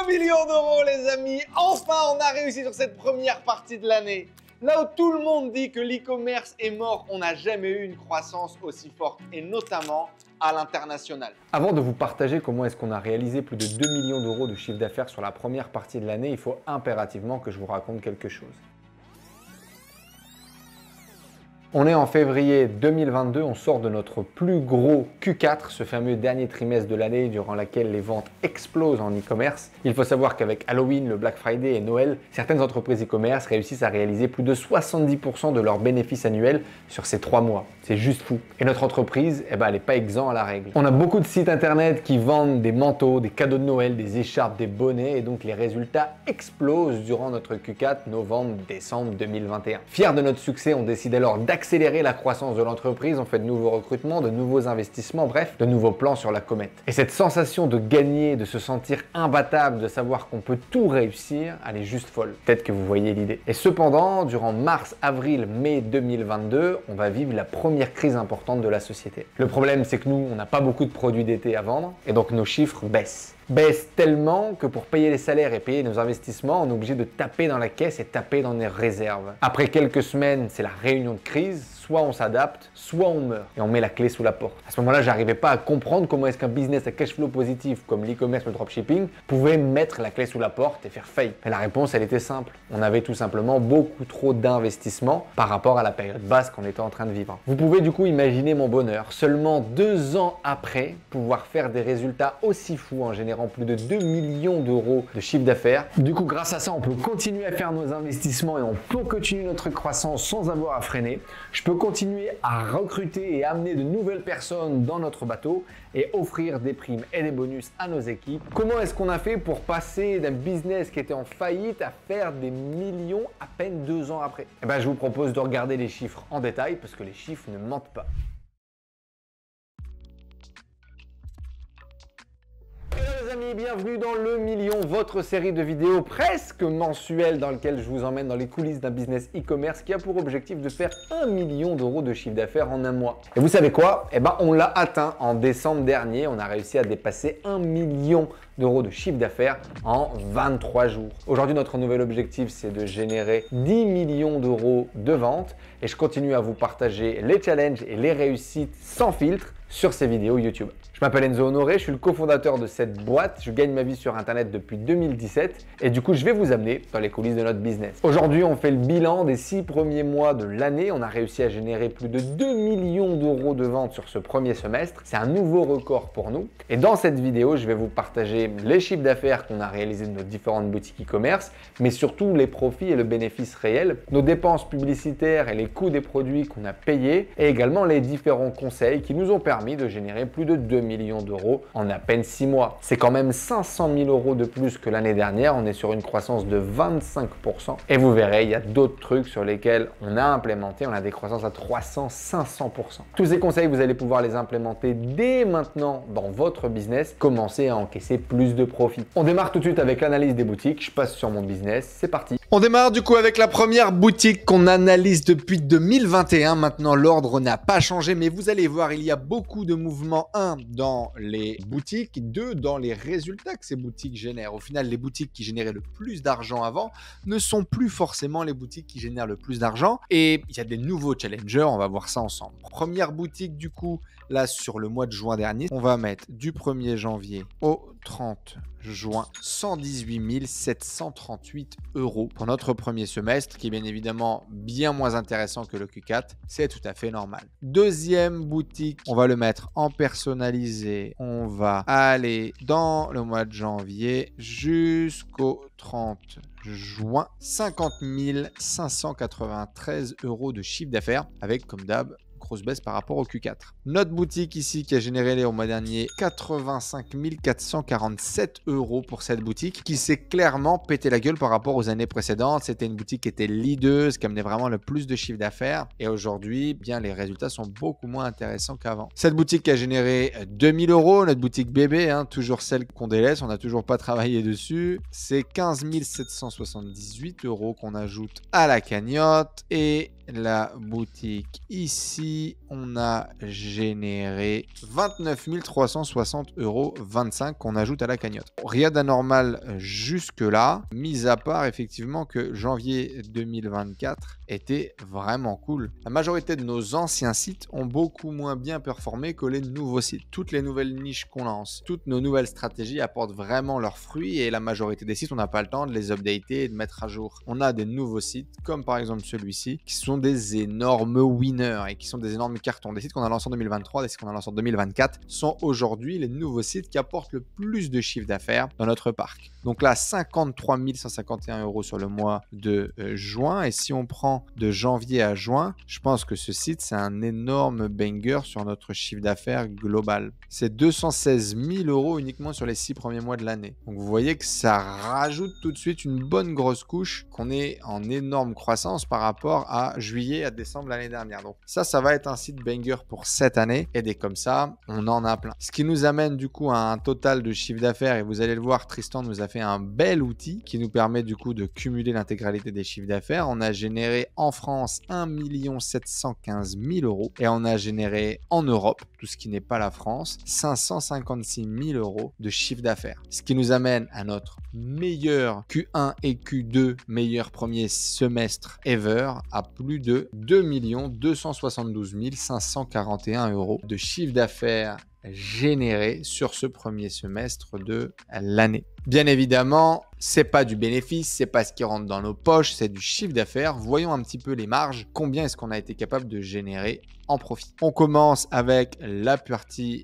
million d'euros les amis. Enfin on a réussi sur cette première partie de l'année. Là où tout le monde dit que l'e-commerce est mort, on n'a jamais eu une croissance aussi forte et notamment à l'international. Avant de vous partager comment est-ce qu'on a réalisé plus de 2 millions d'euros de chiffre d'affaires sur la première partie de l'année, il faut impérativement que je vous raconte quelque chose. On est en février 2022, on sort de notre plus gros Q4, ce fameux dernier trimestre de l'année durant lequel les ventes explosent en e-commerce. Il faut savoir qu'avec Halloween, le Black Friday et Noël, certaines entreprises e-commerce réussissent à réaliser plus de 70% de leurs bénéfices annuels sur ces 3 mois. C'est juste fou. Et notre entreprise, elle n'est pas exempt à la règle. On a beaucoup de sites internet qui vendent des manteaux, des cadeaux de Noël, des écharpes, des bonnets et donc les résultats explosent durant notre Q4 novembre-décembre 2021. Fiers de notre succès, on décide alors d'accélérer la croissance de l'entreprise, on fait de nouveaux recrutements, de nouveaux investissements, bref, de nouveaux plans sur la comète. Et cette sensation de gagner, de se sentir imbattable, de savoir qu'on peut tout réussir, elle est juste folle. Peut-être que vous voyez l'idée. Et cependant, durant mars, avril, mai 2022, on va vivre la première crise importante de la société. Le problème, c'est que nous, on n'a pas beaucoup de produits d'été à vendre et donc nos chiffres baissent tellement que pour payer les salaires et payer nos investissements, on est obligé de taper dans la caisse et taper dans les réserves. Après quelques semaines, c'est la réunion de crise. Soit on s'adapte, soit on meurt et on met la clé sous la porte. À ce moment-là, j'arrivais pas à comprendre comment est-ce qu'un business à cash flow positif comme l'e-commerce ou le dropshipping pouvait mettre la clé sous la porte et faire faillite. Et la réponse, elle était simple. On avait tout simplement beaucoup trop d'investissements par rapport à la période basse qu'on était en train de vivre. Vous pouvez du coup imaginer mon bonheur. Seulement 2 ans après, pouvoir faire des résultats aussi fous en générant plus de 2 millions d'euros de chiffre d'affaires. Du coup, grâce à ça, on peut continuer à faire nos investissements et on peut continuer notre croissance sans avoir à freiner. Je peux continuer à recruter et amener de nouvelles personnes dans notre bateau et offrir des primes et des bonus à nos équipes. Comment est-ce qu'on a fait pour passer d'un business qui était en faillite à faire des millions à peine 2 ans après? Je vous propose de regarder les chiffres en détail parce que les chiffres ne mentent pas. Les amis, bienvenue dans Le Million, votre série de vidéos presque mensuelle dans laquelle je vous emmène dans les coulisses d'un business e-commerce qui a pour objectif de faire 1 million d'euros de chiffre d'affaires en un mois. Et vous savez quoi? On l'a atteint en décembre dernier. On a réussi à dépasser 1 million d'euros de chiffre d'affaires en 23 jours. Aujourd'hui, notre nouvel objectif, c'est de générer 10 millions d'euros de ventes et je continue à vous partager les challenges et les réussites sans filtre sur ces vidéos YouTube. Je m'appelle Enzo Honoré, je suis le cofondateur de cette boîte. Je gagne ma vie sur Internet depuis 2017 et du coup, je vais vous amener dans les coulisses de notre business. Aujourd'hui, on fait le bilan des 6 premiers mois de l'année. On a réussi à générer plus de 2 millions d'euros de ventes sur ce premier semestre. C'est un nouveau record pour nous. Et dans cette vidéo, je vais vous partager les chiffres d'affaires qu'on a réalisés de nos différentes boutiques e-commerce, mais surtout les profits et le bénéfice réel, nos dépenses publicitaires et les coûts des produits qu'on a payés et également les différents conseils qui nous ont permis de générer plus de 2 millions d'euros en à peine 6 mois. C'est quand même 500 000 euros de plus que l'année dernière. On est sur une croissance de 25%. Et vous verrez, il y a d'autres trucs sur lesquels on a implémenté. On a des croissances à 300-500%. Tous ces conseils, vous allez pouvoir les implémenter dès maintenant dans votre business. Commencez à encaisser plus de profits. On démarre tout de suite avec l'analyse des boutiques. Je passe sur mon business. C'est parti. On démarre du coup avec la première boutique qu'on analyse depuis 2021. Maintenant, l'ordre n'a pas changé, mais vous allez voir, il y a beaucoup de mouvements. 1, dans les boutiques, 2, dans les résultats que ces boutiques génèrent. Au final, les boutiques qui généraient le plus d'argent avant ne sont plus forcément les boutiques qui génèrent le plus d'argent. Et il y a des nouveaux challengers, on va voir ça ensemble. Première boutique du coup, là sur le mois de juin dernier, on va mettre du 1er janvier au 30 juin 118 738 euros pour notre premier semestre, qui est bien évidemment bien moins intéressant que le Q4. C'est tout à fait normal. Deuxième boutique, on va le mettre en personnalisé. On va aller dans le mois de janvier jusqu'au 30 juin, 50 593 euros de chiffre d'affaires avec, comme d'hab, grosse baisse par rapport au Q4. Notre boutique ici qui a généré au mois dernier 85 447 euros pour cette boutique qui s'est clairement pété la gueule par rapport aux années précédentes. C'était une boutique qui était leaduse, qui amenait vraiment le plus de chiffre d'affaires et aujourd'hui, bien les résultats sont beaucoup moins intéressants qu'avant. Cette boutique a généré 2000 euros, notre boutique bébé, toujours celle qu'on délaisse, on n'a toujours pas travaillé dessus. C'est 15 778 euros qu'on ajoute à la cagnotte et la boutique ici ici, on a généré 29 360,25 € qu'on ajoute à la cagnotte. Rien d'anormal jusque-là, mis à part effectivement que janvier 2024 était vraiment cool. La majorité de nos anciens sites ont beaucoup moins bien performé que les nouveaux sites. Toutes les nouvelles niches qu'on lance, toutes nos nouvelles stratégies apportent vraiment leurs fruits et la majorité des sites, on n'a pas le temps de les updater et de mettre à jour. On a des nouveaux sites, comme par exemple celui-ci, qui sont des énormes winners et qui sont des énormes cartons. Des sites qu'on a lancés en 2023, des sites qu'on a lancés en 2024 sont aujourd'hui les nouveaux sites qui apportent le plus de chiffre d'affaires dans notre parc. Donc là, 53 151 € sur le mois de juin. Et si on prend de janvier à juin, je pense que ce site, c'est un énorme banger sur notre chiffre d'affaires global. C'est 216 000 € uniquement sur les 6 premiers mois de l'année. Donc vous voyez que ça rajoute tout de suite une bonne grosse couche, qu'on est en énorme croissance par rapport à juillet à décembre l'année dernière. Donc ça va être un site banger pour cette année. Et des comme ça, on en a plein. Ce qui nous amène du coup à un total de chiffre d'affaires. Et vous allez le voir, Tristan nous a fait un bel outil qui nous permet du coup de cumuler l'intégralité des chiffres d'affaires. On a généré en France 1 715 000 € et on a généré en Europe, tout ce qui n'est pas la France, 556 000 € de chiffre d'affaires. Ce qui nous amène à notre meilleur Q1 et Q2, meilleur premier semestre ever, à plus de 2 272 541 € de chiffre d'affaires généré sur ce premier semestre de l'année. Bien évidemment, c'est pas du bénéfice, c'est pas ce qui rentre dans nos poches, c'est du chiffre d'affaires. Voyons un petit peu les marges. Combien est-ce qu'on a été capable de générer en profit? On commence avec la partie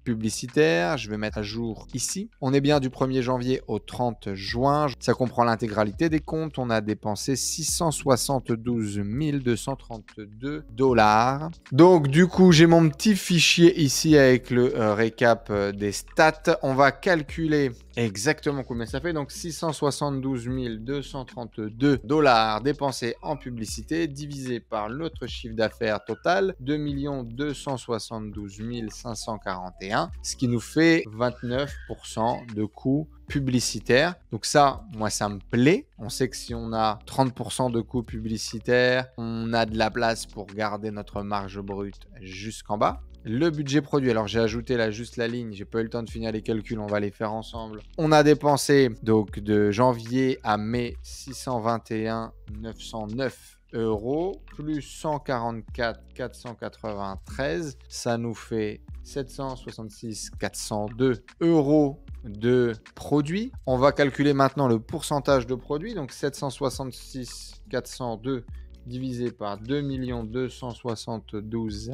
publicitaire. Je vais mettre à jour ici. On est bien du 1er janvier au 30 juin. Ça comprend l'intégralité des comptes. On a dépensé 672 232 $. Donc du coup, j'ai mon petit fichier ici avec le récap des stats. On va calculer exactement combien ça fait. Donc 672 232 $ dépensés en publicité divisé par notre chiffre d'affaires total, 2 272 541, ce qui nous fait 29% de coûts publicitaires. Donc ça, moi, ça me plaît. On sait que si on a 30% de coûts publicitaires, on a de la place pour garder notre marge brute jusqu'en bas. Le budget produit, alors j'ai ajouté là juste la ligne, j'ai pas eu le temps de finir les calculs, on va les faire ensemble. On a dépensé donc de janvier à mai 621 909 € plus 144 493, ça nous fait 766 402 € de produits. On va calculer maintenant le pourcentage de produits, donc 766 402 divisé par 2 272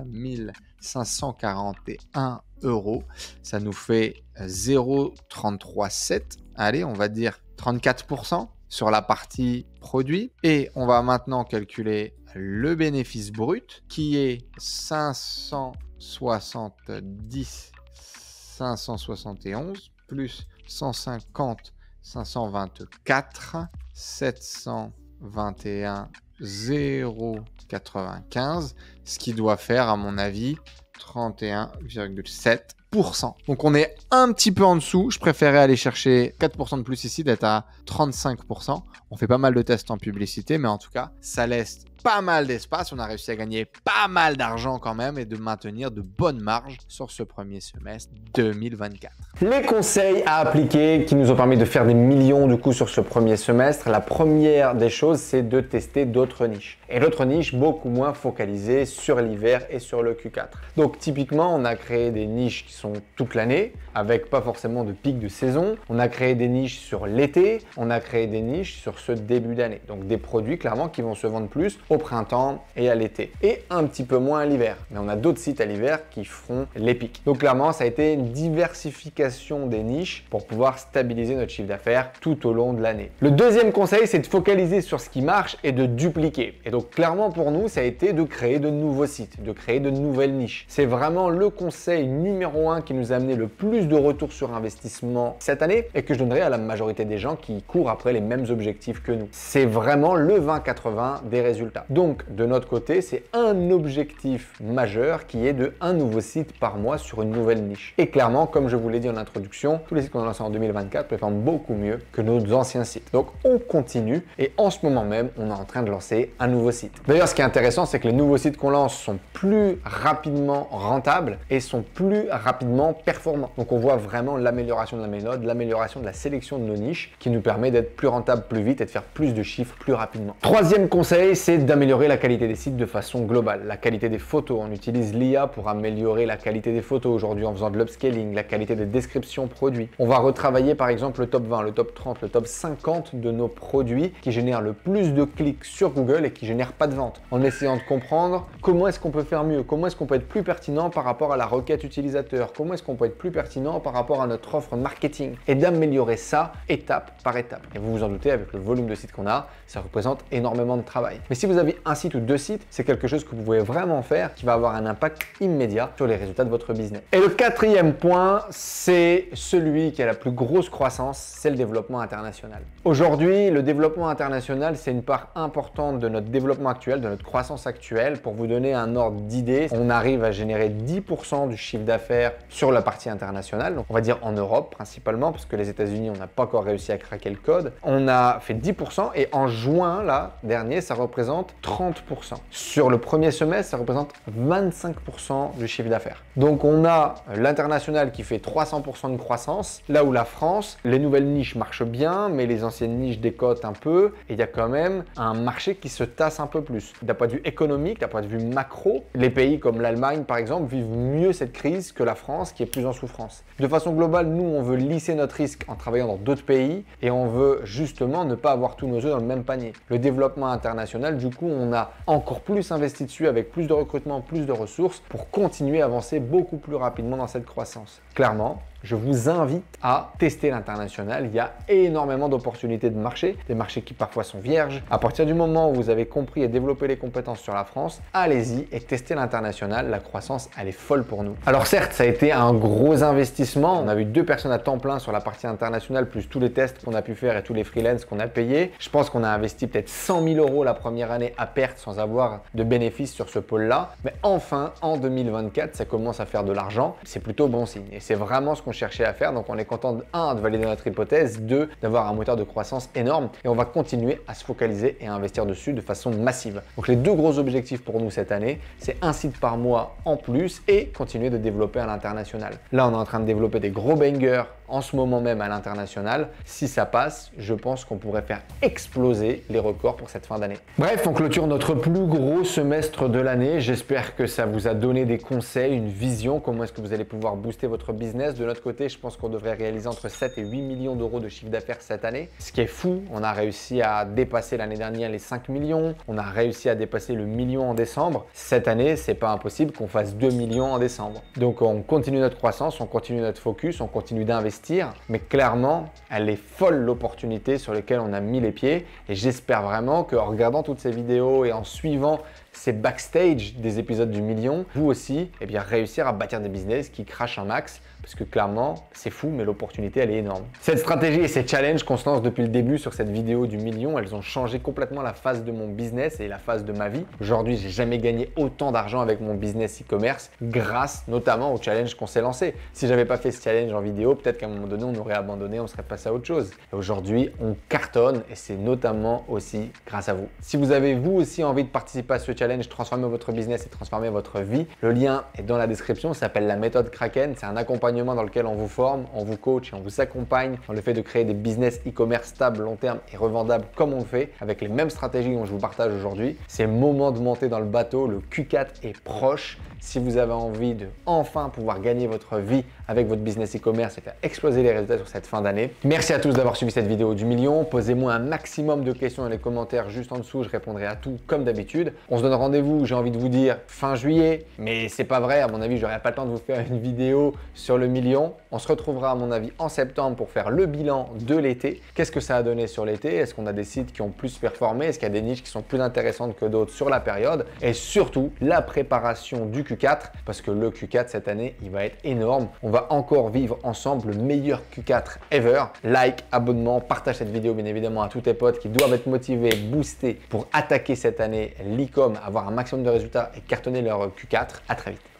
541 €. Ça nous fait 0,337. Allez, on va dire 34% sur la partie produit. Et on va maintenant calculer le bénéfice brut qui est 570 571 plus 150 524 721 0,95, ce qui doit faire, à mon avis, 31,7%. Donc on est un petit peu en dessous. Je préférais aller chercher 4% de plus ici, d'être à 35%. On fait pas mal de tests en publicité, mais en tout cas, ça laisse pas mal d'espace. On a réussi à gagner pas mal d'argent quand même et de maintenir de bonnes marges sur ce premier semestre 2024. Les conseils à appliquer qui nous ont permis de faire des millions du coup sur ce premier semestre. La première des choses, c'est de tester d'autres niches. Et d'autres niches beaucoup moins focalisées sur l'hiver et sur le Q4. Donc typiquement, on a créé des niches qui sont toute l'année avec pas forcément de pic de saison. On a créé des niches sur l'été. On a créé des niches sur ce début d'année. Donc des produits clairement qui vont se vendre plus au printemps et à l'été et un petit peu moins à l'hiver. Mais on a d'autres sites à l'hiver qui feront les pics. Donc clairement, ça a été une diversification des niches pour pouvoir stabiliser notre chiffre d'affaires tout au long de l'année. Le deuxième conseil, c'est de focaliser sur ce qui marche et de dupliquer. Et donc clairement pour nous, ça a été de créer de nouveaux sites, de créer de nouvelles niches. C'est vraiment le conseil numéro numéro 1 qui nous a amené le plus de retours sur investissement cette année et que je donnerai à la majorité des gens qui courent après les mêmes objectifs que nous. C'est vraiment le 20-80 des résultats. Donc, de notre côté, c'est un objectif majeur qui est de un nouveau site par mois sur une nouvelle niche. Et clairement, comme je vous l'ai dit en introduction, tous les sites qu'on a lancés en 2024 performent beaucoup mieux que nos anciens sites. Donc, on continue et en ce moment même, on est en train de lancer un nouveau site. D'ailleurs, ce qui est intéressant, c'est que les nouveaux sites qu'on lance sont plus rapidement rentables et sont plus rapidement performants. Donc, on voit vraiment l'amélioration de la méthode, l'amélioration de la sélection de nos niches qui nous permet d'être plus rentable plus vite et de faire plus de chiffres plus rapidement. Troisième conseil, c'est d'améliorer la qualité des sites de façon globale. La qualité des photos, on utilise l'IA pour améliorer la qualité des photos aujourd'hui en faisant de l'upscaling, la qualité des descriptions produits. On va retravailler par exemple le top 20, le top 30, le top 50 de nos produits qui génèrent le plus de clics sur Google et qui génèrent pas de vente, en essayant de comprendre comment est-ce qu'on peut faire mieux, comment est-ce qu'on peut être plus pertinent par rapport à la requête utilisateur, comment est-ce qu'on peut être plus pertinent par rapport à notre offre marketing et d'améliorer ça étape par étape. Et vous vous en doutez, avec le volume de sites qu'on a, ça représente énormément de travail. Mais si vous avez un site ou deux sites, c'est quelque chose que vous pouvez vraiment faire qui va avoir un impact immédiat sur les résultats de votre business. Et le quatrième point, c'est celui qui a la plus grosse croissance, c'est le développement international. Aujourd'hui, le développement international, c'est une part importante de notre développement actuel, de notre croissance actuelle. Pour vous donner un ordre d'idée, on arrive à générer 10% du chiffre d'affaires sur la partie internationale. Donc, on va dire en Europe principalement, parce que les États-Unis, on n'a pas encore réussi à craquer le code. On a fait 10% et en juin, là, dernier, ça représente 30%. Sur le premier semestre, ça représente 25% du chiffre d'affaires. Donc, on a l'international qui fait 300% de croissance, là où la France, les nouvelles niches marchent bien, mais les anciennes niches décotent un peu et il y a quand même un marché qui se tasse un peu plus. D'un point de vue économique, d'un point de vue macro, les pays comme l'Allemagne, par exemple, vivent mieux cette crise que la France qui est plus en souffrance. De façon globale, nous, on veut lisser notre risque en travaillant dans d'autres pays et on veut justement ne pas avoir tous nos œufs dans le même panier. Le développement international, du coup, on a encore plus investi dessus avec plus de recrutement, plus de ressources pour continuer à avancer beaucoup plus rapidement dans cette croissance. Clairement, je vous invite à tester l'international. Il y a énormément d'opportunités de marché, des marchés qui parfois sont vierges. À partir du moment où vous avez compris et développé les compétences sur la France, allez-y et testez l'international. La croissance, elle est folle pour nous. Alors certes, ça a été un gros investissement. On a eu 2 personnes à temps plein sur la partie internationale, plus tous les tests qu'on a pu faire et tous les freelances qu'on a payés. Je pense qu'on a investi peut-être 100 000 € la première année à perte sans avoir de bénéfices sur ce pôle-là. Mais enfin, en 2024, ça commence à faire de l'argent. C'est plutôt bon signe et c'est vraiment ce qu'on cherchait à faire. Donc on est content de valider notre hypothèse, 2 d'avoir un moteur de croissance énorme et on va continuer à se focaliser et à investir dessus de façon massive. Donc les 2 gros objectifs pour nous cette année, c'est un site par mois en plus et continuer de développer à l'international. Là, on est en train de développer des gros bangers en ce moment même à l'international. Si ça passe, je pense qu'on pourrait faire exploser les records pour cette fin d'année. Bref, on clôture notre plus gros semestre de l'année. J'espère que ça vous a donné des conseils, une vision, comment est-ce que vous allez pouvoir booster votre business. De notre côté, je pense qu'on devrait réaliser entre 7 et 8 millions d'euros de chiffre d'affaires cette année. Ce qui est fou, on a réussi à dépasser l'année dernière les 5 millions. On a réussi à dépasser le million en décembre. Cette année, c'est pas impossible qu'on fasse 2 millions en décembre. Donc on continue notre croissance, on continue notre focus, on continue d'investir. Mais clairement, elle est folle l'opportunité sur laquelle on a mis les pieds et j'espère vraiment qu'en regardant toutes ces vidéos et en suivant ces backstage des épisodes du million, vous aussi, réussir à bâtir des business qui crachent un max parce que clairement, c'est fou, mais l'opportunité, elle est énorme. Cette stratégie et ces challenges qu'on se lance depuis le début sur cette vidéo du million, elles ont changé complètement la phase de mon business et la phase de ma vie. Aujourd'hui, j'ai jamais gagné autant d'argent avec mon business e-commerce grâce notamment au challenge qu'on s'est lancé. Si j'avais pas fait ce challenge en vidéo, peut-être qu'à un moment donné, on aurait abandonné, on serait passé à autre chose. Et aujourd'hui, on cartonne et c'est notamment aussi grâce à vous. Si vous avez vous aussi envie de participer à ce challenge, transformer votre business et transformer votre vie, le lien est dans la description. Ça s'appelle la méthode Kraken. C'est un accompagnement dans lequel on vous forme, on vous coach et on vous accompagne dans le fait de créer des business e-commerce stables, long terme et revendables comme on le fait avec les mêmes stratégies dont je vous partage aujourd'hui. C'est le moment de monter dans le bateau. Le Q4 est proche. Si vous avez envie de enfin pouvoir gagner votre vie avec votre business e-commerce et faire exploser les résultats sur cette fin d'année. Merci à tous d'avoir suivi cette vidéo du million. Posez-moi un maximum de questions dans les commentaires juste en dessous. Je répondrai à tout comme d'habitude. On se donne rendez-vous, j'ai envie de vous dire fin juillet, mais c'est pas vrai. À mon avis, j'aurai pas le temps de vous faire une vidéo sur le million. On se retrouvera à mon avis en septembre pour faire le bilan de l'été. Qu'est-ce que ça a donné sur l'été? Est-ce qu'on a des sites qui ont plus performé? Est-ce qu'il y a des niches qui sont plus intéressantes que d'autres sur la période? Et surtout, la préparation du Q4 Q4 parce que le Q4 cette année, il va être énorme. On va encore vivre ensemble le meilleur Q4 ever. Like, abonnement, partage cette vidéo bien évidemment à tous tes potes qui doivent être motivés, boostés pour attaquer cette année l'e-com, avoir un maximum de résultats et cartonner leur Q4. À très vite.